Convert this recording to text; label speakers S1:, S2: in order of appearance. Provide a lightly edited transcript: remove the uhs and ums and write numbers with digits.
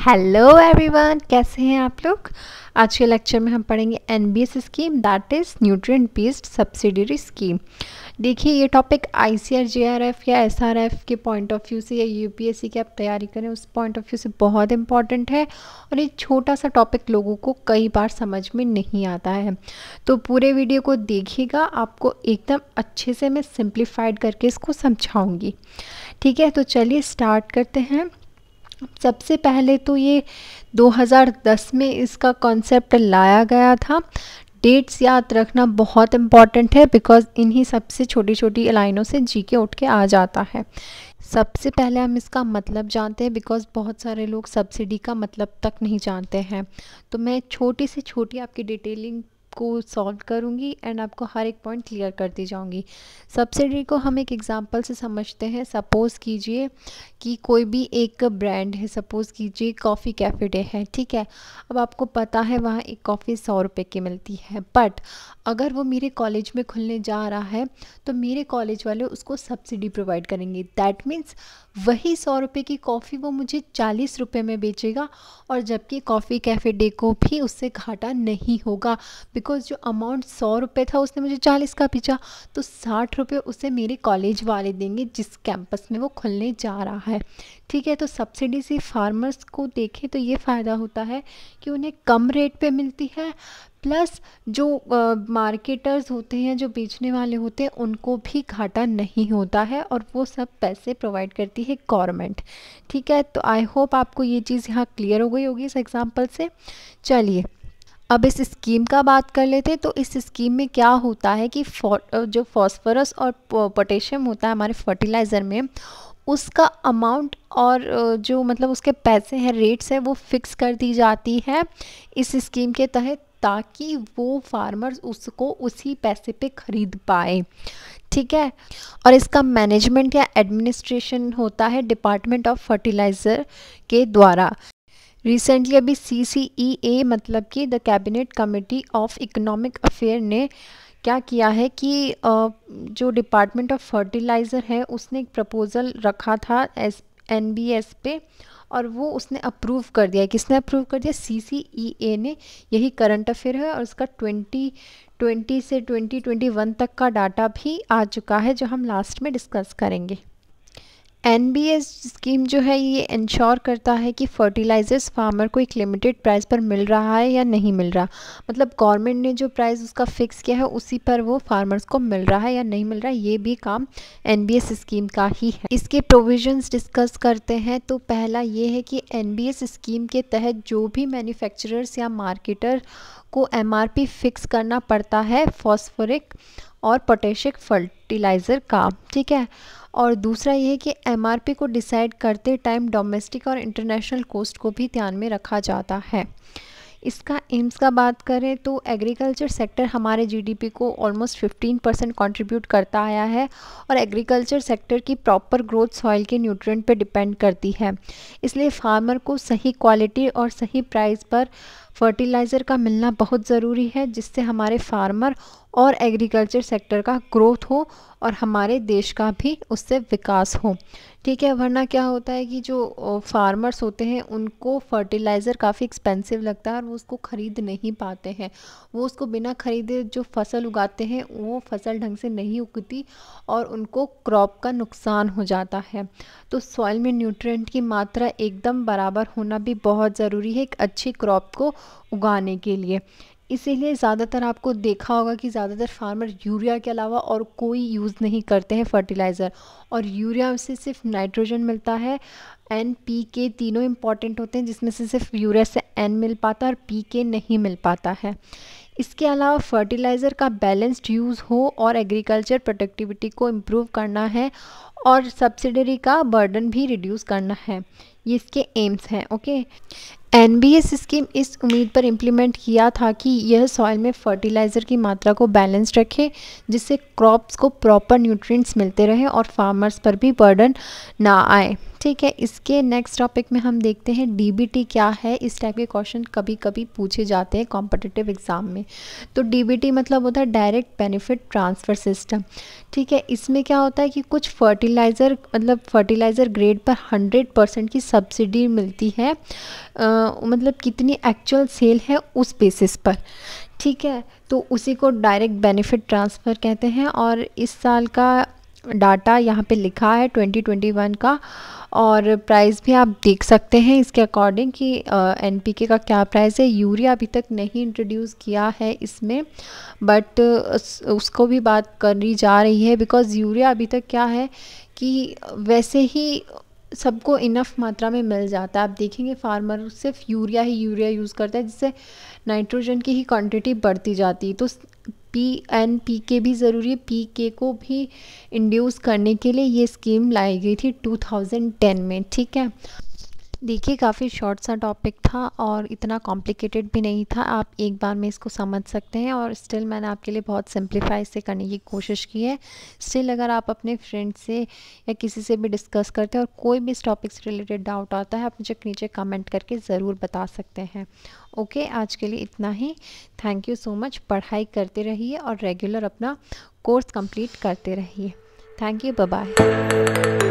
S1: Hello everyone, कैसे हैं आप लोग। आज के लेक्चर में हम पढ़ेंगे NBS scheme, that is nutrient based subsidiary scheme. देखिए, ये टॉपिक आईसीआर, जेआरएफ या एसआरएफ के पॉइंट ऑफ व्यू से या यूपीएससी की आप तैयारी करें उस पॉइंट ऑफ व्यू से बहुत इंपॉर्टेंट है। और ये छोटा सा टॉपिक लोगों को कई बार समझ में नहीं आता है, तो पूरे वीडियो को देखिएगा, आपको एकदम अच्छे से मैं सिंप्लीफाइड करके इसको समझाऊँगी। ठीक है, तो चलिए स्टार्ट करते हैं। सबसे पहले तो ये 2010 में इसका कॉन्सेप्ट लाया गया था। डेट्स याद रखना बहुत इम्पॉर्टेंट है, बिकॉज इन्हीं सबसे छोटी छोटी लाइनों से जीके उठ के आ जाता है। सबसे पहले हम इसका मतलब जानते हैं, बिकॉज बहुत सारे लोग सब्सिडी का मतलब तक नहीं जानते हैं। तो मैं छोटी से छोटी आपकी डिटेलिंग को सॉल्व करूंगी एंड आपको हर एक पॉइंट क्लियर करती जाऊंगी। सब्सिडी को हम एक एग्जांपल से समझते हैं। सपोज़ कीजिए कि कोई भी एक ब्रांड है, सपोज़ कीजिए कॉफ़ी कैफ़े डे है, ठीक है। अब आपको पता है वहाँ एक कॉफ़ी 100 रुपये की मिलती है, बट अगर वो मेरे कॉलेज में खुलने जा रहा है तो मेरे कॉलेज वाले उसको सब्सिडी प्रोवाइड करेंगे। दैट मीन्स वही 100 रुपये की कॉफ़ी वो मुझे 40 रुपये में बेचेगा, और जबकि कॉफ़ी कैफ़े डे को भी उससे घाटा नहीं होगा, बिकॉज जो अमाउंट 100 रुपये था उसने मुझे 40 का बेचा, तो 60 रुपये उसे मेरे कॉलेज वाले देंगे जिस कैंपस में वो खुलने जा रहा है। ठीक है, तो सब्सिडी से फार्मर्स को देखें तो ये फ़ायदा होता है कि उन्हें कम रेट पे मिलती है, प्लस जो मार्केटर्स होते हैं, जो बेचने वाले होते हैं, उनको भी घाटा नहीं होता है, और वो सब पैसे प्रोवाइड करती है गवर्नमेंट। ठीक है, तो आई होप आपको ये चीज़ यहाँ क्लियर हो गई होगी इस एग्जांपल से। चलिए अब इस स्कीम का बात कर लेते हैं। तो इस स्कीम में क्या होता है कि जो फॉस्फोरस और पोटेशियम होता है हमारे फर्टिलाइज़र में, उसका अमाउंट और जो मतलब उसके पैसे हैं, रेट्स है, वो फिक्स कर दी जाती है इस स्कीम के तहत, ताकि वो फार्मर्स उसको उसी पैसे पे ख़रीद पाए। ठीक है, और इसका मैनेजमेंट या एडमिनिस्ट्रेशन होता है डिपार्टमेंट ऑफ फर्टिलाइज़र के द्वारा। रिसेंटली अभी CCEA मतलब कि the cabinet committee of economic affair ने क्या किया है कि जो डिपार्टमेंट ऑफ फर्टिलाइज़र है उसने एक प्रपोज़ल रखा था NBS पे, और वो उसने अप्रूव कर दिया। किसने अप्रूव कर दिया? CCEA ने। यही करंट अफेयर है, और इसका 2020 से 2021 तक का डाटा भी आ चुका है, जो हम लास्ट में डिस्कस करेंगे। NBS स्कीम जो है ये इंश्योर करता है कि फर्टिलाइज़र्स फार्मर को एक लिमिटेड प्राइस पर मिल रहा है या नहीं मिल रहा, मतलब गवर्नमेंट ने जो प्राइस उसका फिक्स किया है उसी पर वो फार्मर्स को मिल रहा है या नहीं मिल रहा है, ये भी काम NBS स्कीम का ही है। इसके प्रोविजंस डिस्कस करते हैं। तो पहला ये है कि NBS स्कीम के तहत जो भी मैन्युफैक्चरर्स या मार्केटर को MRP फिक्स करना पड़ता है फॉस्फोरिक और पोटेशियम फर्टिलाइज़र का। ठीक है, और दूसरा ये है कि MRP को डिसाइड करते टाइम डोमेस्टिक और इंटरनेशनल कॉस्ट को भी ध्यान में रखा जाता है। इसका एम्स का बात करें तो एग्रीकल्चर सेक्टर हमारे GDP को ऑलमोस्ट 15% कंट्रीब्यूट करता आया है, और एग्रीकल्चर सेक्टर की प्रॉपर ग्रोथ सॉइल के न्यूट्रिएंट पे डिपेंड करती है। इसलिए फार्मर को सही क्वालिटी और सही प्राइस पर फर्टिलाइज़र का मिलना बहुत ज़रूरी है, जिससे हमारे फार्मर और एग्रीकल्चर सेक्टर का ग्रोथ हो और हमारे देश का भी उससे विकास हो। ठीक है, वरना क्या होता है कि जो फार्मर्स होते हैं उनको फर्टिलाइज़र काफ़ी एक्सपेंसिव लगता है और वो उसको ख़रीद नहीं पाते हैं। वो उसको बिना ख़रीदे जो फसल उगाते हैं वो फसल ढंग से नहीं उगती, और उनको क्रॉप का नुकसान हो जाता है। तो सॉइल में न्यूट्रिएंट की मात्रा एकदम बराबर होना भी बहुत ज़रूरी है एक अच्छी क्रॉप को उगाने के लिए। इसीलिए ज़्यादातर आपको देखा होगा कि ज़्यादातर फार्मर यूरिया के अलावा और कोई यूज़ नहीं करते हैं फर्टिलाइज़र, और यूरिया से सिर्फ नाइट्रोजन मिलता है। NPK तीनों इंपॉर्टेंट होते हैं, जिसमें से सिर्फ यूरिया से N मिल पाता है और PK नहीं मिल पाता है। इसके अलावा फर्टिलाइज़र का बैलेंस्ड यूज़ हो और एग्रीकल्चर प्रोडक्टिविटी को इम्प्रूव करना है, और सब्सिडरी का बर्डन भी रिड्यूस करना है। ये इसके एम्स हैं। ओके, NBS स्कीम इस उम्मीद पर इम्प्लीमेंट किया था कि यह सॉइल में फर्टिलाइज़र की मात्रा को बैलेंस रखे, जिससे क्रॉप्स को प्रॉपर न्यूट्रिएंट्स मिलते रहें और फार्मर्स पर भी बर्डन ना आए। ठीक है, इसके नेक्स्ट टॉपिक में हम देखते हैं डीबीटी क्या है। इस टाइप के क्वेश्चन कभी कभी पूछे जाते हैं कॉम्पिटिटिव एग्ज़ाम में। तो डीबीटी मतलब होता है डायरेक्ट बेनिफिट ट्रांसफ़र सिस्टम। ठीक है, इसमें क्या होता है कि कुछ फर्टिलाइज़र ग्रेड पर 100% की सब्सिडी मिलती है, मतलब कितनी एक्चुअल सेल है उस बेसिस पर। ठीक है, तो उसी को डायरेक्ट बेनिफिट ट्रांसफ़र कहते हैं। और इस साल का डाटा यहाँ पे लिखा है 2021 का, और प्राइस भी आप देख सकते हैं इसके अकॉर्डिंग कि एनपीके का क्या प्राइस है। यूरिया अभी तक नहीं इंट्रोड्यूस किया है इसमें, बट उसको भी बात करी जा रही है, बिकॉज़ यूरिया अभी तक क्या है कि वैसे ही सबको इनफ मात्रा में मिल जाता है। आप देखेंगे फार्मर सिर्फ यूरिया यूज़ करता है, जिससे नाइट्रोजन की ही क्वांटिटी बढ़ती जाती है। तो पीएनपीके भी ज़रूरी है, पीके को भी इंड्यूस करने के लिए ये स्कीम लाई गई थी 2010 में। ठीक है, देखिए काफ़ी शॉर्ट सा टॉपिक था और इतना कॉम्प्लिकेटेड भी नहीं था, आप एक बार में इसको समझ सकते हैं। और स्टिल मैंने आपके लिए बहुत सिंप्लीफाई से करने की कोशिश की है। स्टिल अगर आप अपने फ्रेंड से या किसी से भी डिस्कस करते हैं और कोई भी इस टॉपिक से रिलेटेड डाउट आता है, आप मुझे नीचे कमेंट करके ज़रूर बता सकते हैं। ओके, आज के लिए इतना ही। Thank you so much. पढ़ाई करते रहिए और रेगुलर अपना कोर्स कंप्लीट करते रहिए। Thank you, bye bye.